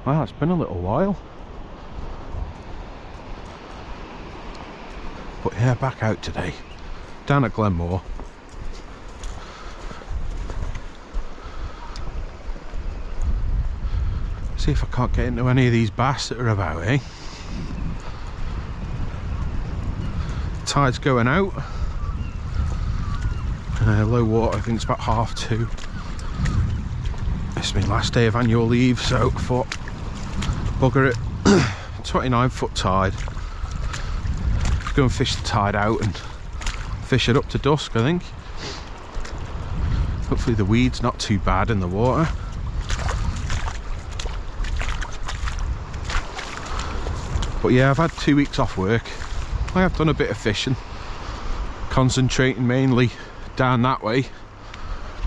Wow, it's been a little while. But yeah, back out today. Down at Glenmore. See if I can't get into any of these bass that are about, eh? Tide's going out. Low water, I think it's about 2:30. This is my last day of annual leave, so I thought, bugger it. 29-foot tide. Go and fish the tide out and fish it up to dusk, I think. Hopefully the weed's not too bad in the water. But yeah, I've had 2 weeks off work. I have done a bit of fishing, concentrating mainly down that way,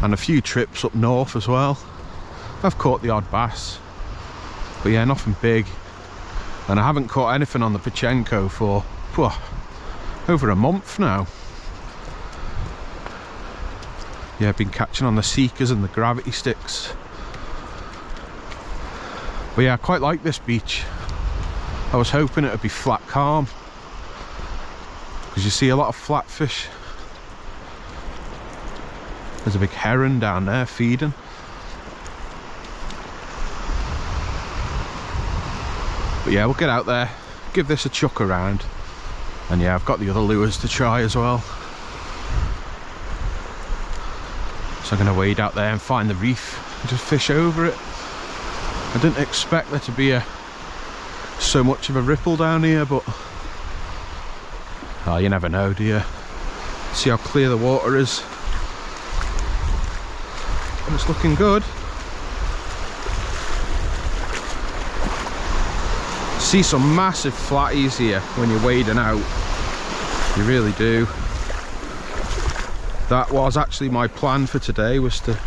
and a few trips up north as well. I've caught the odd bass, but yeah, nothing big. And I haven't caught anything on the Pachenko for over a month now. Yeah, I've been catching on the seekers and the gravity sticks. But yeah, I quite like this beach. I was hoping it would be flat calm, because you see a lot of flatfish. There's a big heron down there feeding. But yeah, we'll get out there, give this a chuck around, and yeah, I've got the other lures to try as well. So I'm going to wade out there and find the reef and just fish over it. I didn't expect there to be so much of a ripple down here, but oh, you never know, do you? See how clear the water is. And it's looking good. See some massive flatties here when you're wading out. You really do. That was actually my plan for today, was to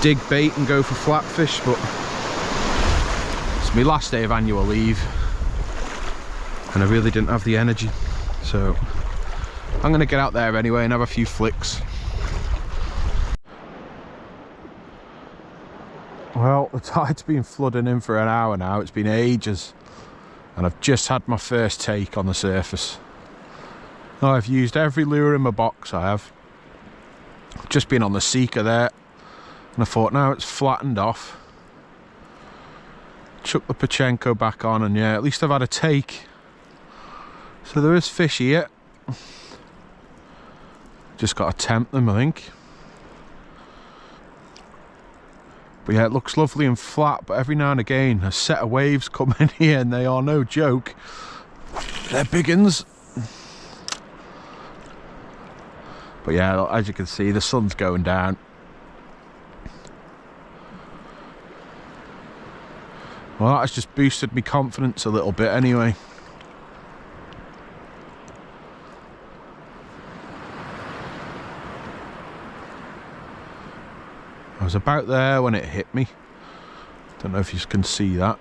dig bait and go for flatfish, but it's my last day of annual leave and I really didn't have the energy, so I'm going to get out there anyway and have a few flicks. Well, the tide's been flooding in for an hour now. It's been ages, and I've just had my first take on the surface. Now, I've used every lure in my box. I have just been on the seeker there, and I thought now it's flattened off. Chuck the Pachenko back on, and yeah, at least I've had a take. So there is fish here. Just got to tempt them, I think. But yeah, it looks lovely and flat, but every now and again a set of waves come in here and they are no joke. They're big uns. But yeah, as you can see, the sun's going down. Well, that has just boosted my confidence a little bit anyway. I was about there when it hit me. Don't know if you can see that.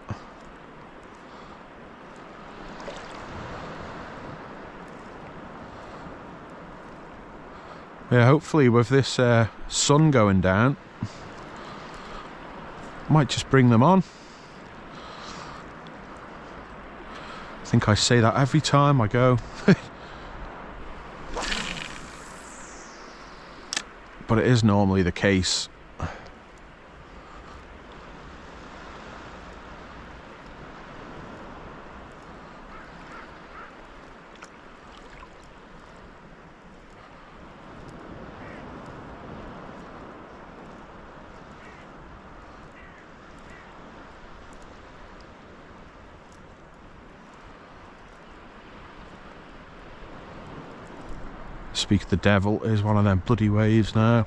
Yeah, hopefully with this sun going down, might just bring them on. I think I say that every time I go. But it is normally the case. Speak of the devil, is one of them bloody waves now.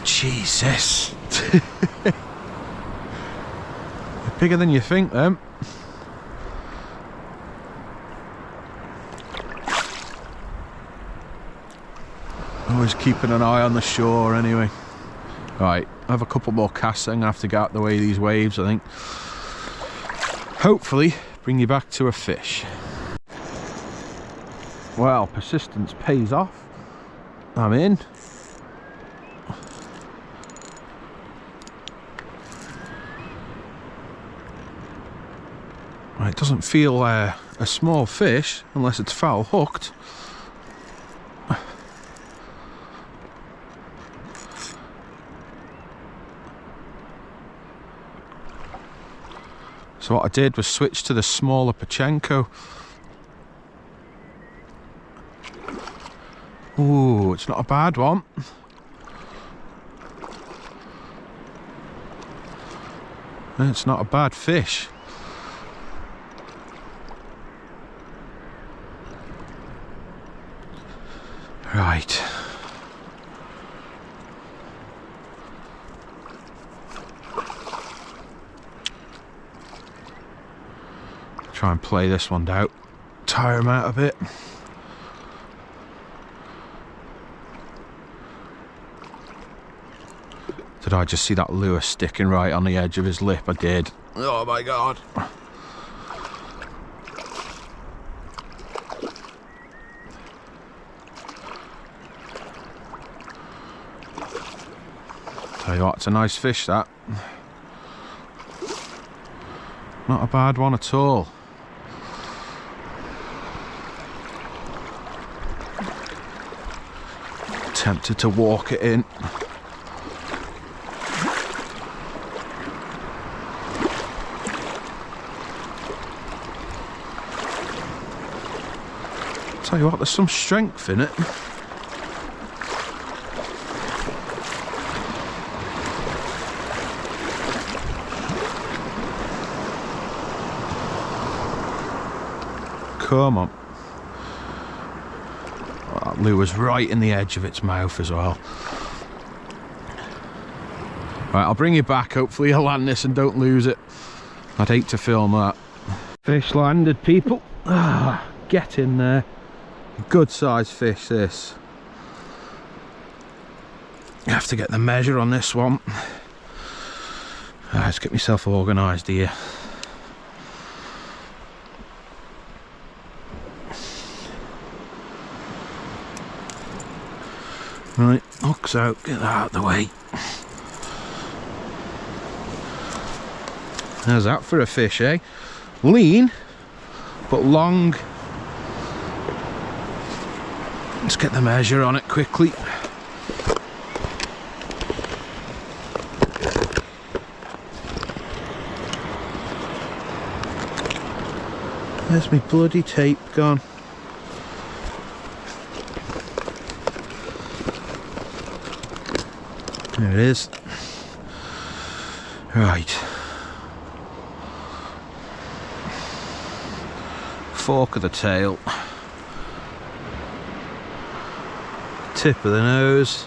Jesus. They're bigger than you think, them. Always keeping an eye on the shore anyway. Right, I have a couple more casts. I'm gonna have to get out the way of these waves, I think. Hopefully bring you back to a fish. Well, persistence pays off. I'm in. It doesn't feel a small fish unless it's foul hooked. So what I did was switch to the smaller Pachenko. Ooh, it's not a bad one. It's not a bad fish. Right. Try and play this one out. Tire him out a bit. Did I just see that lure sticking right on the edge of his lip? I did. Oh my god. Tell you what, it's a nice fish, that. Not a bad one at all. Tempted to walk it in. Tell you what, there's some strength in it. Come on. Oh, that lure's right in the edge of its mouth as well. Right, I'll bring you back. Hopefully you'll land this and don't lose it. I'd hate to film that. Fish landed, people. Ah, get in there. Good sized fish, this. I have to get the measure on this one. Let's get myself organised here. Right, hook's out, get that out of the way. How's that for a fish, eh? Lean, but long. Let's get the measure on it quickly. There's my bloody tape gone. There it is. Right. Fork of the tail. Tip of the nose.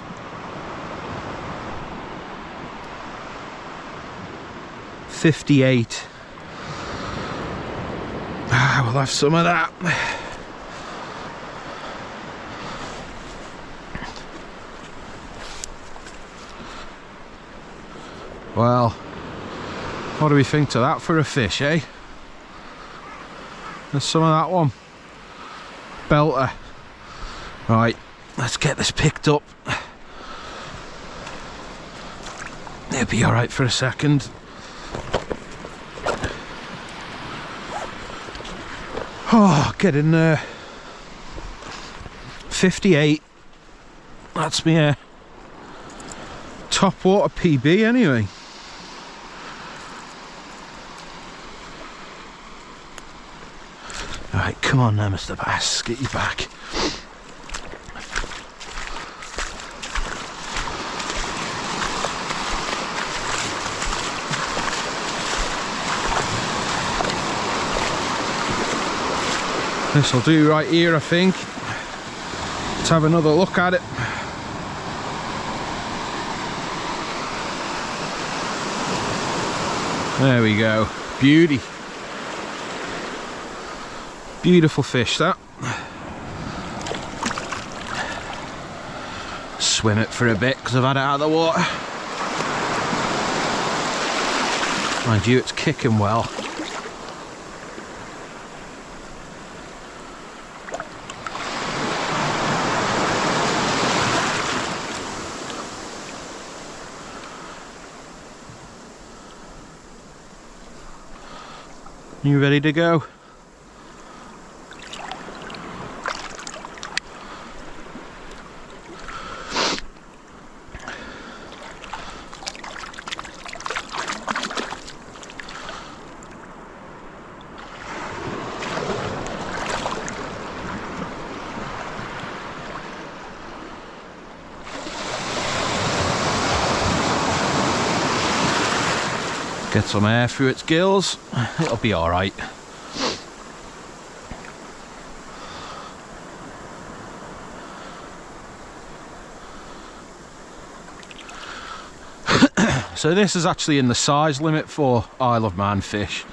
$58. We'll have some of that. Well, what do we think to that for a fish, eh? There's some of that one. Belter. Right, let's get this picked up. It'll be alright for a second. Oh, get in there. 58. That's me top water PB anyway. Alright, come on now, Mr. Bass, get you back. This'll do right here, I think. Let's have another look at it. There we go. Beauty. Beautiful fish, that. Swim it for a bit because I've had it out of the water. Mind you, it's kicking well. You ready to go? Get some air through its gills, it'll be alright. So this is actually in the size limit for Isle of Man fish.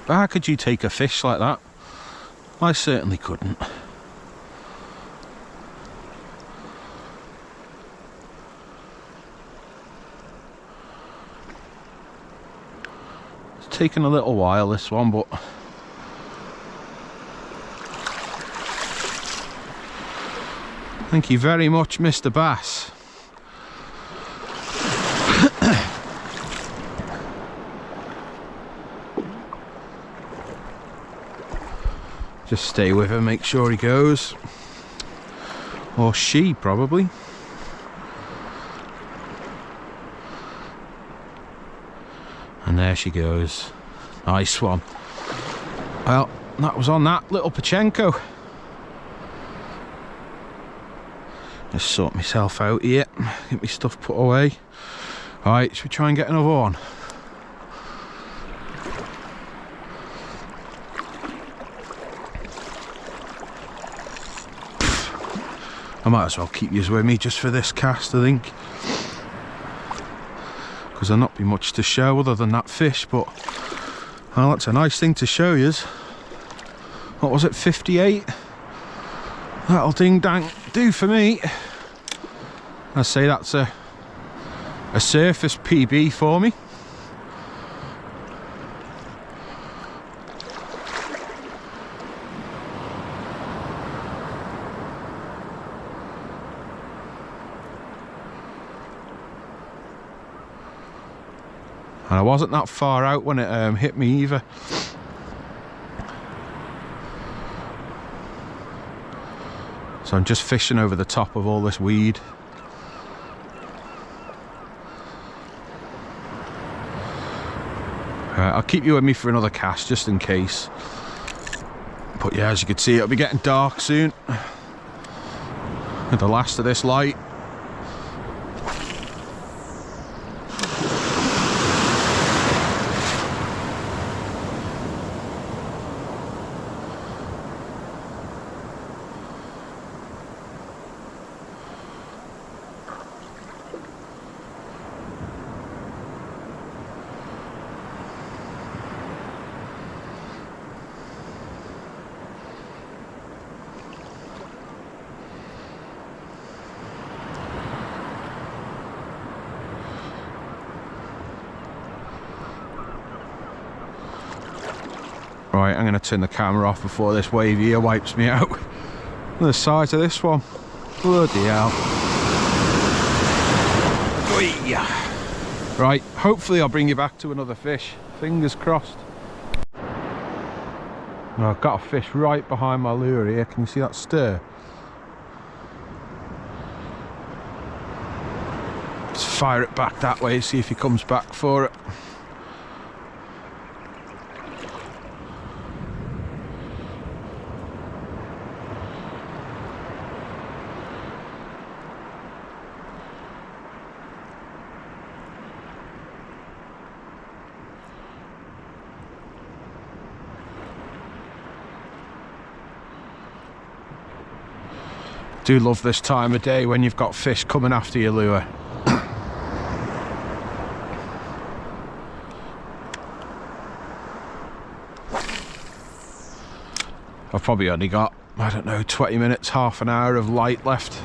But how could you take a fish like that? I certainly couldn't. It's taken a little while, this one, but thank you very much, Mr. Bass. Just stay with him, make sure he goes. Or she, probably. And there she goes. Nice one. Well, that was on that little Pachenko. Just sort myself out here. Get my stuff put away. Alright, should we try and get another one? I might as well keep yous with me just for this cast, I think. Because there'll not be much to show other than that fish, but well, that's a nice thing to show yous. What was it, 58? That'll ding dang do for me. I say that's a surface PB for me. And I wasn't that far out when it hit me either. So I'm just fishing over the top of all this weed. I'll keep you with me for another cast just in case. But yeah, as you can see, it'll be getting dark soon. With the last of this light. Right, I'm going to turn the camera off before this wave here wipes me out. Look at the size of this one. Bloody hell. Right, hopefully I'll bring you back to another fish. Fingers crossed. Well, I've got a fish right behind my lure here. Can you see that stir? Let's fire it back that way, see if he comes back for it. Do love this time of day when you've got fish coming after your lure. I've probably only got, I don't know, 20 minutes, half an hour of light left.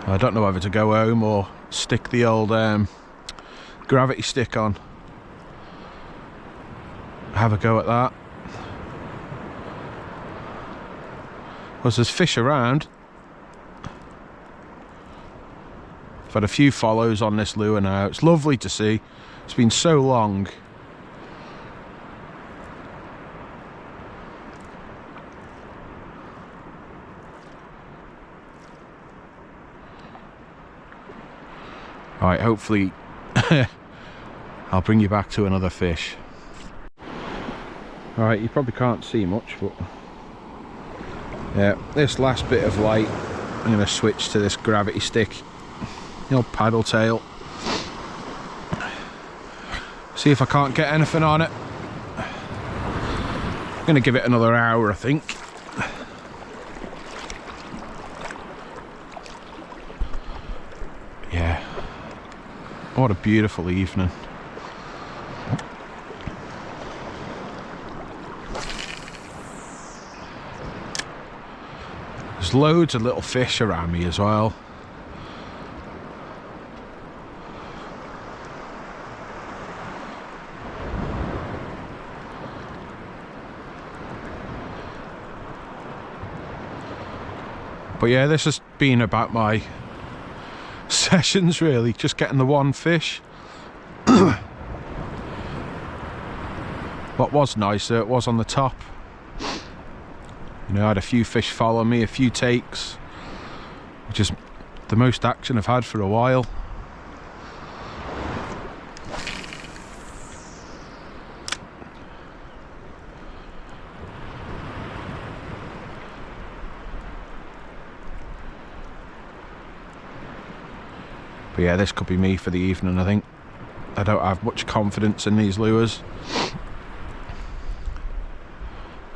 I don't know whether to go home or stick the old gravity stick on. Have a go at that. Because there's fish around. I've had a few follows on this lure now. It's lovely to see. It's been so long Right, hopefully I'll bring you back to another fish. Alright, you probably can't see much, but yeah, this last bit of light, I'm going to switch to this gravity stick, the old paddle tail. See if I can't get anything on it. I'm going to give it another hour, I think. Yeah, what a beautiful evening. There's loads of little fish around me as well. But yeah, this has been about my sessions really, just getting the one fish. What was nicer, it was on the top. You know, I had a few fish follow me, a few takes, which is the most action I've had for a while. But yeah, this could be me for the evening, I think. I don't have much confidence in these lures.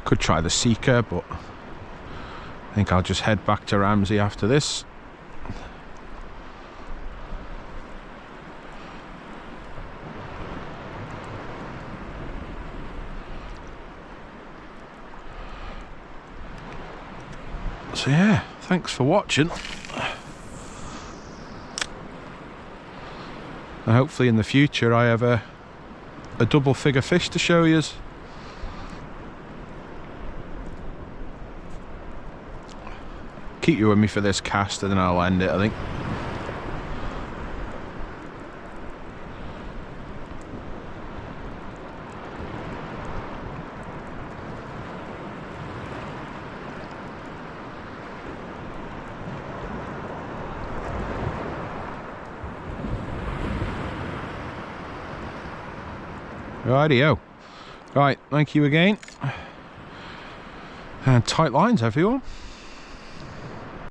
Could try the Seeker, but I think I'll just head back to Ramsey after this. So yeah, thanks for watching. And hopefully in the future I have a double figure fish to show you. Keep you with me for this cast and then I'll end it, I think. Rightio. Right, thank you again. And tight lines, everyone.